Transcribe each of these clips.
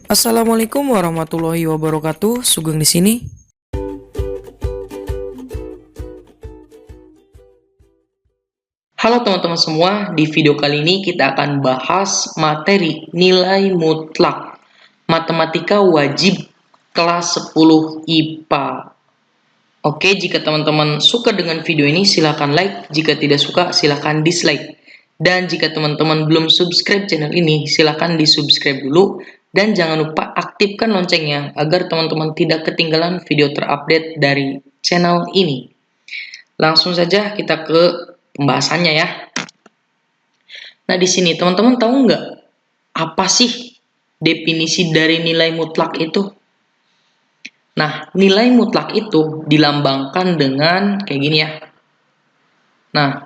Assalamualaikum warahmatullahi wabarakatuh. Sugeng di sini. Halo teman-teman semua, di video kali ini kita akan bahas materi nilai mutlak matematika wajib kelas 10 IPA. Oke, jika teman-teman suka dengan video ini silahkan like, jika tidak suka silahkan dislike. Dan jika teman-teman belum subscribe channel ini, silahkan di-subscribe dulu. Dan jangan lupa aktifkan loncengnya agar teman-teman tidak ketinggalan video terupdate dari channel ini. Langsung saja kita ke pembahasannya ya. Nah, di sini teman-teman tahu nggak apa sih definisi dari nilai mutlak itu? Nah, nilai mutlak itu dilambangkan dengan kayak gini ya. Nah,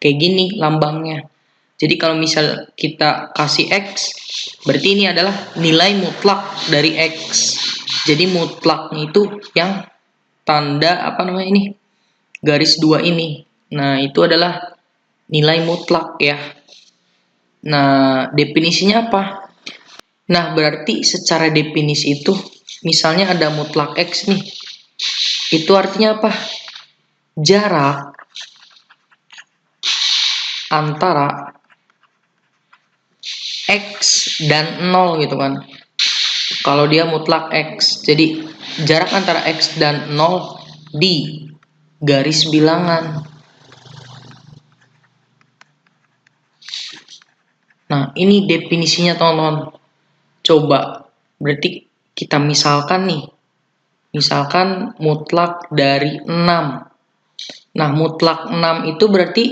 kayak gini lambangnya. Jadi kalau misal kita kasih X, berarti ini adalah nilai mutlak dari X. Jadi mutlaknya itu yang tanda apa namanya ini? Garis 2 ini. Nah, itu adalah nilai mutlak ya. Nah, definisinya apa? Nah, berarti secara definisi itu, misalnya ada mutlak X nih. Itu artinya apa? Jarak antara X dan 0 gitu kan. Kalau dia mutlak X. Jadi, jarak antara X dan 0 di garis bilangan. Nah, ini definisinya teman-teman. Coba, berarti kita misalkan nih. Misalkan mutlak dari 6. Nah, mutlak 6 itu berarti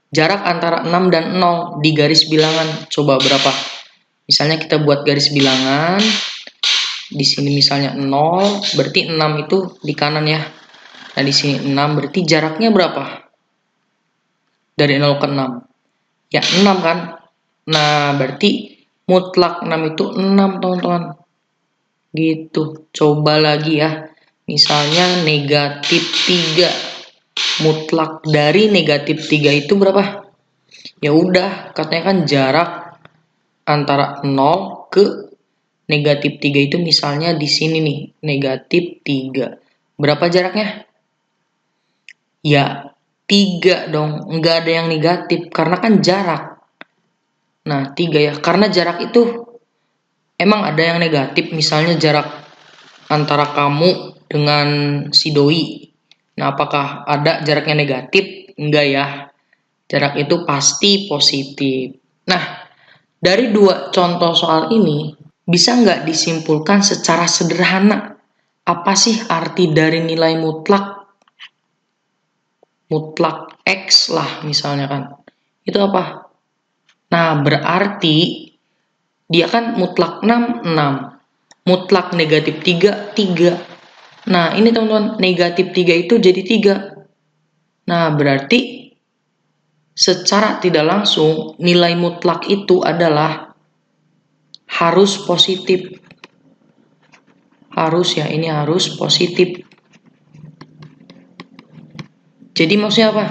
jarak antara 6 dan 0 di garis bilangan. Coba berapa? Misalnya kita buat garis bilangan. Di sini misalnya 0, berarti 6 itu di kanan ya. Nah, di sini 6 berarti jaraknya berapa? Dari 0 ke 6. Ya, 6 kan? Nah, berarti mutlak 6 itu 6, teman-teman. Gitu. Coba lagi ya. Misalnya negatif 3. Mutlak dari negatif 3 itu berapa? Ya udah, katanya kan jarak antara 0 ke negatif 3 itu misalnya di sini nih, negatif 3. Berapa jaraknya? Ya, 3 dong. Nggak ada yang negatif, karena kan jarak. Nah, 3 ya. Karena jarak itu emang ada yang negatif, misalnya jarak antara kamu dengan si doi. Nah, apakah ada jaraknya negatif? Enggak ya. Jarak itu pasti positif. Nah, dari dua contoh soal ini, bisa nggak disimpulkan secara sederhana apa sih arti dari nilai mutlak? Mutlak X lah misalnya kan. Itu apa? Nah, berarti dia kan mutlak 6, 6. Mutlak negatif 3, 3. Nah, ini teman-teman, negatif 3 itu jadi 3. Nah, berarti secara tidak langsung nilai mutlak itu adalah harus positif. Harus ya, ini harus positif. Jadi maksudnya apa?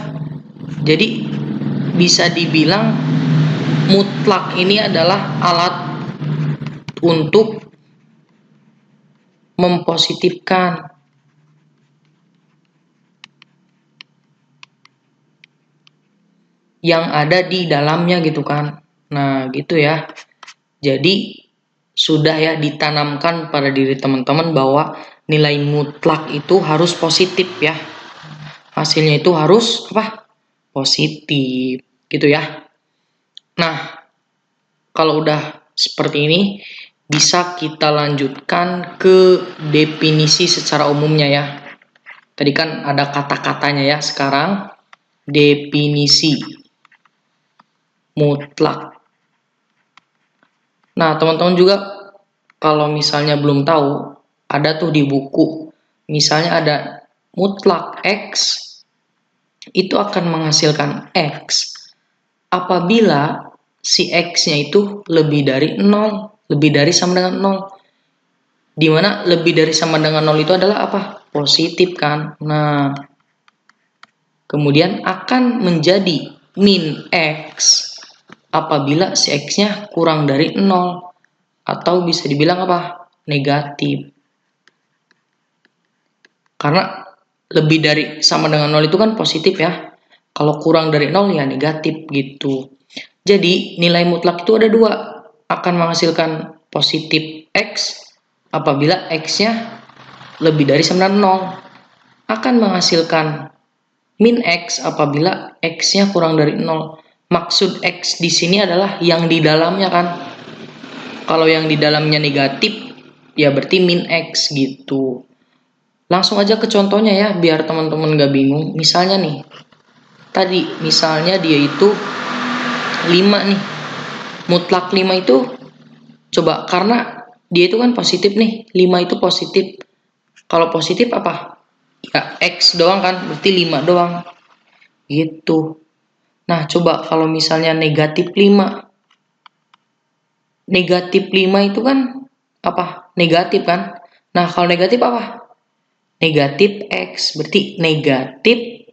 Jadi bisa dibilang mutlak ini adalah alat untuk mempositifkan yang ada di dalamnya gitu kan. Nah, gitu ya. Jadi sudah ya ditanamkan pada diri teman-teman bahwa nilai mutlak itu harus positif ya. Hasilnya itu harus apa? Positif gitu ya. Nah, kalau udah seperti ini bisa kita lanjutkan ke definisi secara umumnya ya. Tadi kan ada kata-katanya ya, sekarang definisi mutlak. Nah, teman-teman juga kalau misalnya belum tahu, ada tuh di buku. Misalnya ada mutlak X itu akan menghasilkan X apabila si X-nya itu lebih dari 0, lebih dari sama dengan 0. Dimana lebih dari sama dengan 0 itu adalah apa? Positif kan? Nah, kemudian akan menjadi min X apabila si X-nya kurang dari 0. atau bisa dibilang apa? Negatif. Karena lebih dari sama dengan 0 itu kan positif ya. Kalau kurang dari 0 ya negatif gitu. Jadi nilai mutlak itu ada dua. Akan menghasilkan positif X apabila X-nya lebih dari sama dengan 0. Akan menghasilkan min X apabila X-nya kurang dari 0. Maksud X di sini adalah yang di dalamnya kan. Kalau yang di dalamnya negatif, ya berarti min X gitu. Langsung aja ke contohnya ya, biar teman-teman gak bingung. Misalnya nih, tadi misalnya dia itu 5 nih. Mutlak 5 itu, coba karena dia itu kan positif nih. 5 itu positif. Kalau positif apa? Ya X doang kan, berarti 5 doang. Gitu. Nah, coba kalau misalnya negatif 5. Negatif 5 itu kan apa? Negatif kan? Nah, kalau negatif apa? Negatif X. Berarti negatif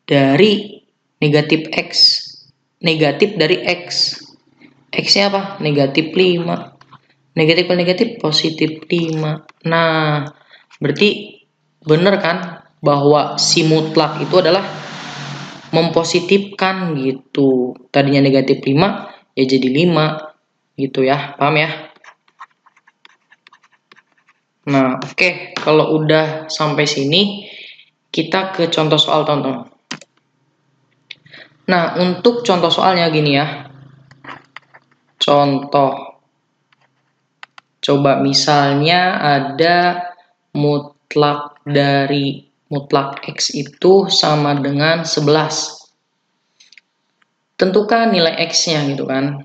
dari negatif X. Negatif dari X. X-nya apa? Negatif 5. Negatif ke negatif positif 5. Nah, berarti bener kan? Bahwa si mutlak itu adalah mempositifkan gitu. Tadinya negatif 5, ya jadi 5. Gitu ya, paham ya? Nah, oke. Kalau udah sampai sini, kita ke contoh soal, teman-teman. Nah, untuk contoh soalnya gini ya. Contoh. Coba misalnya ada mutlak dari mutlak X itu sama dengan 11. Tentukan nilai X-nya gitu kan.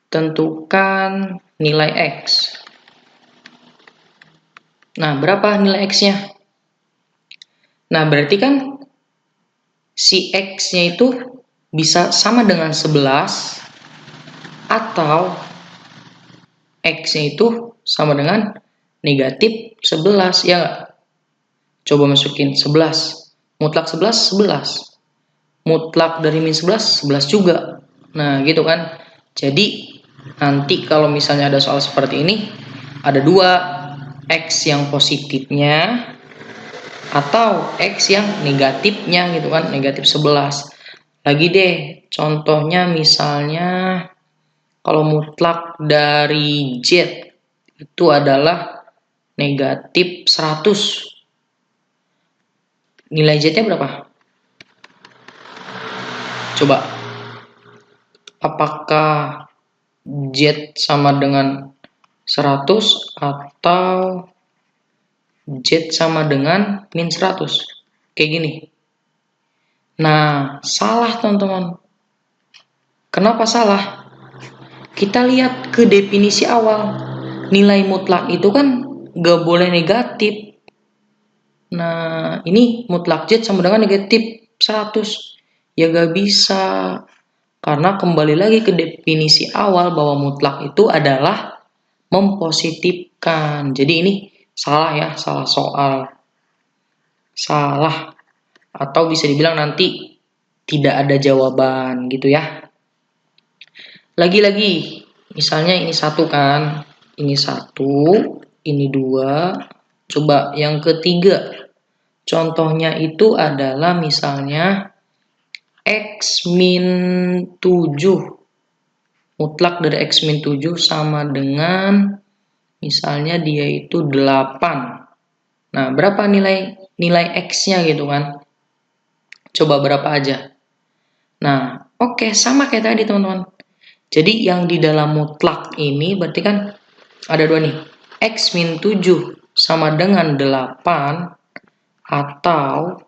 Tentukan nilai X. Nah, berapa nilai X-nya? Nah, berarti kan si X-nya itu bisa sama dengan 11 atau X-nya itu sama dengan negatif 11, ya nggak? Coba masukin 11. Mutlak 11, 11. Mutlak dari min 11, 11 juga. Nah, gitu kan. Jadi, nanti kalau misalnya ada soal seperti ini, ada dua, X yang positifnya atau X yang negatifnya gitu kan, negatif 11. Lagi deh, contohnya misalnya kalau mutlak dari Z itu adalah negatif 100. Nilai Z-nya berapa? Coba. Apakah Z sama dengan 100 atau Z sama dengan min 100? Kayak gini. Nah, salah teman-teman. Kenapa salah? Kita lihat ke definisi awal. Nilai mutlak itu kan gak boleh negatif. Nah, ini mutlak Z sama dengan negatif 100. Ya gak bisa. Karena kembali lagi ke definisi awal bahwa mutlak itu adalah mempositifkan. Jadi ini salah ya, salah soal. Salah. Atau bisa dibilang nanti tidak ada jawaban gitu ya. Lagi-lagi, misalnya ini 1 kan. Ini 1, ini 2. Coba yang ketiga. Contohnya itu adalah misalnya X min 7. Mutlak dari X min 7 sama dengan misalnya dia itu 8. Nah, berapa nilai X-nya gitu kan? Coba berapa aja. Nah, oke, sama kayak tadi teman-teman. Jadi yang di dalam mutlak ini berarti kan ada dua nih. X min 7 sama dengan 8 atau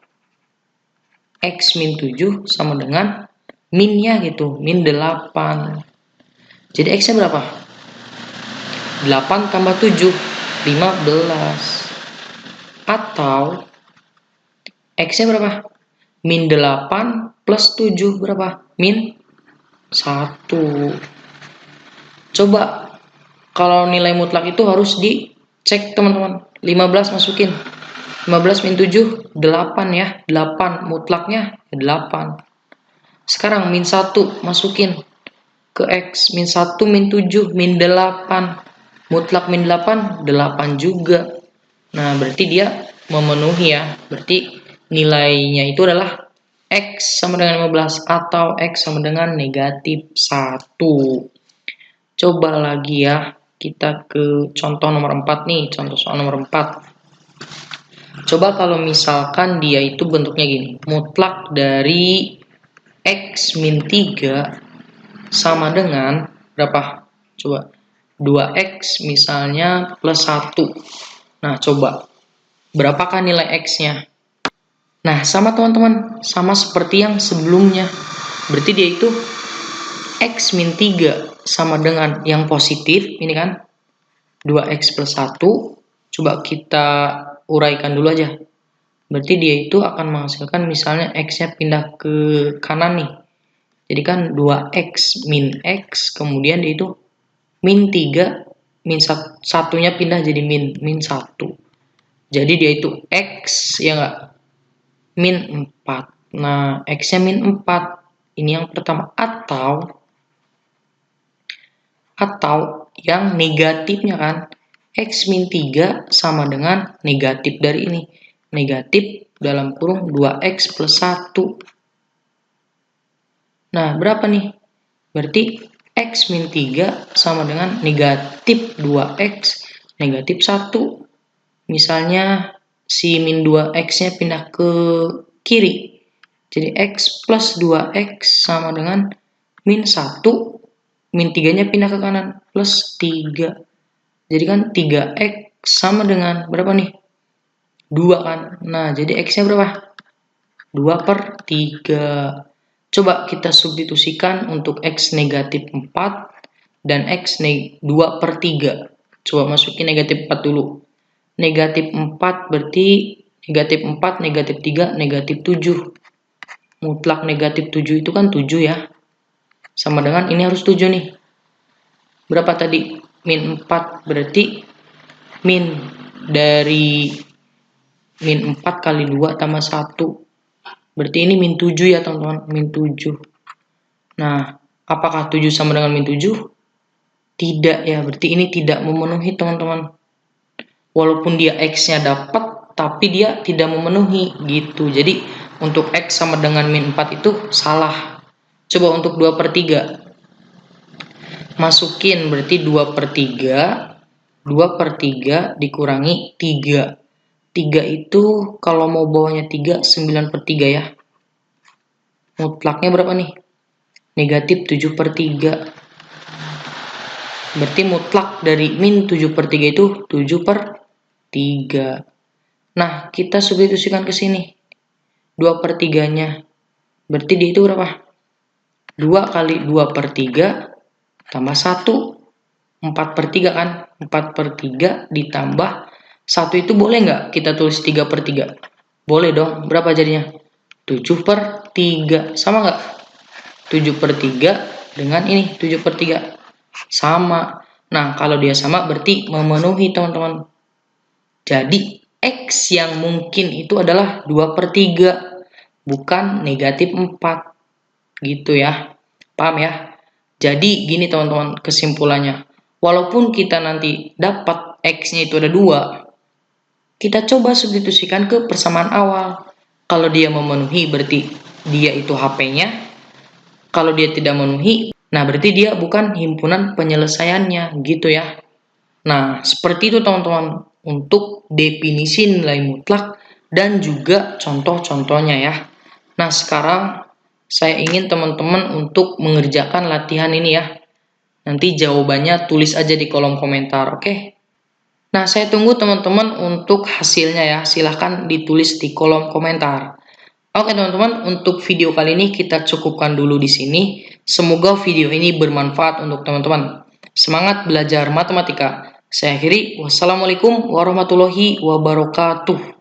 X min 7 sama dengan minnya gitu, min 8. Jadi X-nya berapa? 8 tambah 7, 15. Atau X-nya berapa? Min 8 plus 7 berapa? Min 1. Coba kalau nilai mutlak itu harus dicek teman-teman. 15 masukin. 15 min 7, 8 ya. 8 mutlaknya 8. Sekarang min 1 masukin. ke X, min 1, min 7, min 8. Mutlak min 8, 8 juga. Nah, berarti dia memenuhi ya. Berarti nilainya itu adalah X sama dengan 15 atau X sama dengan negatif 1. Coba lagi ya, kita ke contoh nomor 4 nih, contoh soal nomor 4. Coba kalau misalkan dia itu bentuknya gini, mutlak dari X min 3 sama dengan berapa? Coba 2X misalnya plus 1. Nah, coba berapakah nilai X-nya? Nah, sama teman-teman, sama seperti yang sebelumnya. Berarti dia itu X min 3 sama dengan yang positif, ini kan 2X plus 1. Coba kita uraikan dulu aja. Berarti dia itu akan menghasilkan misalnya X-nya pindah ke kanan nih. Jadi kan 2X min X, kemudian dia itu min 3, min 1-nya pindah jadi min 1. Jadi dia itu X, ya nggak? Min 4. Nah, X-nya min 4. Ini yang pertama. Atau yang negatifnya kan, X min 3 sama dengan negatif dari ini. Negatif dalam kurung 2X plus 1. Nah, berapa nih? Berarti X min 3 sama dengan negatif 2X negatif 1. Misalnya si min 2X-nya pindah ke kiri. Jadi X plus 2X sama dengan min 1. Min 3-nya pindah ke kanan plus 3. Jadi kan 3X sama dengan berapa nih? 2 kan. Nah, jadi X-nya berapa? 2/3. Coba kita substitusikan untuk X negatif 4 dan X 2/3. Coba masukin negatif 4 dulu. Negatif 4 berarti negatif 4, negatif 3, negatif 7. Mutlak negatif 7 itu kan 7 ya. Sama dengan ini harus 7 nih. Berapa tadi? Min 4 berarti min dari min 4 kali 2 tambah 1. Berarti ini min 7 ya teman-teman. Min 7. Nah, apakah 7 sama dengan min 7? Tidak ya. Berarti ini tidak memenuhi teman-teman. Walaupun dia X-nya dapat, tapi dia tidak memenuhi gitu. Jadi untuk X sama dengan min 4 itu salah. Coba untuk 2/3. Masukin berarti 2/3. 2/3 dikurangi 3. 3 itu kalau mau bawahnya 3, 9/3 ya. Mutlaknya berapa nih? Negatif 7/3. Berarti mutlak dari min 7/3 itu 7/3. Nah, kita substitusikan ke sini. 2/3-nya. Berarti dia itu berapa? 2 kali 2/3 tambah 1. 4/3 kan? 4/3 ditambah 1 itu boleh nggak kita tulis 3/3? Boleh dong. Berapa jadinya? 7/3. Sama nggak? 7/3 dengan ini 7/3. Sama. Nah, kalau dia sama berarti memenuhi teman-teman. Jadi X yang mungkin itu adalah 2/3, bukan negatif 4. Gitu ya. Paham ya? Jadi gini teman-teman kesimpulannya. Walaupun kita nanti dapat X-nya itu ada 2, kita coba substitusikan ke persamaan awal. Kalau dia memenuhi berarti dia itu HP-nya. Kalau dia tidak memenuhi, nah berarti dia bukan himpunan penyelesaiannya gitu ya. Nah, seperti itu teman-teman untuk definisi nilai mutlak dan juga contoh-contohnya ya. Nah, sekarang saya ingin teman-teman untuk mengerjakan latihan ini ya. Nanti jawabannya tulis aja di kolom komentar, oke? Nah, saya tunggu teman-teman untuk hasilnya ya. Silahkan ditulis di kolom komentar. Oke teman-teman, untuk video kali ini kita cukupkan dulu di sini. Semoga video ini bermanfaat untuk teman-teman. Semangat belajar matematika. Saya akhiri. Wassalamualaikum warahmatullahi wabarakatuh.